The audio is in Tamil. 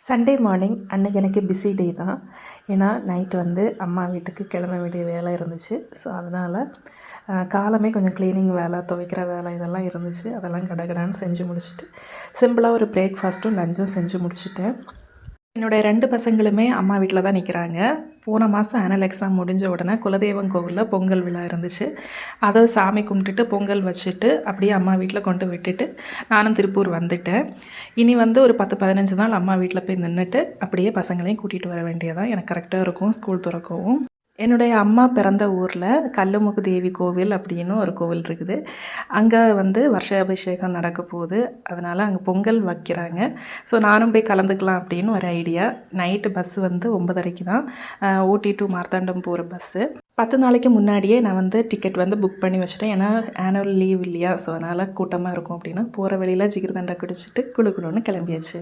சண்டே மார்னிங் அன்றைக்கி எனக்கு பிஸி டே தான். ஏன்னா நைட்டு வந்து அம்மா வீட்டுக்கு கிளம்ப வேண்டிய வேலை இருந்துச்சு. ஸோ அதனால் காலமே கொஞ்சம் க்ளீனிங் வேலை, துவைக்கிற வேலை இதெல்லாம் இருந்துச்சு. அதெல்லாம் கடகடான்னு செஞ்சு முடிச்சுட்டு சிம்பிளாக ஒரு பிரேக்ஃபாஸ்ட்டும் லஞ்சும் செஞ்சு முடிச்சுட்டேன். என்னுடைய 2 பசங்களுமே அம்மா வீட்டில் தான் நிற்கிறாங்க. போன மாதம் ஆனுவல் எக்ஸாம் முடிஞ்ச உடனே குலதெய்வம் கோவிலில் பொங்கல் விழா இருந்துச்சு. அதை சாமி கும்பிட்டுட்டு பொங்கல் வச்சுட்டு அப்படியே அம்மா வீட்டில் கொண்டு விட்டுட்டு நானும் திருப்பூர் வந்துட்டேன். இனி வந்து ஒரு 10, 15 நாள் அம்மா வீட்டில் போய் நின்றுட்டு அப்படியே பசங்களையும் கூட்டிகிட்டு வர வேண்டியதான். எனக்கு கரெக்டாக இருக்கும் ஸ்கூல் திறக்கவும். என்னுடைய அம்மா பிறந்த ஊரில் கல்லுமுக்கு தேவி கோவில் அப்படின்னு ஒரு கோவில் இருக்குது. அங்கே வந்து வருஷாபிஷேகம் நடக்க போகுது. அதனால் அங்கே பொங்கல் வைக்கிறாங்க. ஸோ நானும் போய் கலந்துக்கலாம் அப்படின்னு ஒரு ஐடியா. நைட்டு பஸ்ஸு வந்து 9:30க்கு தான் ஊட்டி டு மார்த்தாண்டம் போகிற பஸ்ஸு. 10 நாளைக்கு முன்னாடியே நான் வந்து டிக்கெட் வந்து புக் பண்ணி வச்சுட்டேன். ஏன்னா ஆனுவல் லீவ் இல்லையா, ஸோ அதனால் கூட்டமாக இருக்கும் அப்படின்னு. போகிற வழியில் ஜிகிர்தண்டா குடிச்சிட்டு குளு குளுன்னு கிளம்பியாச்சு.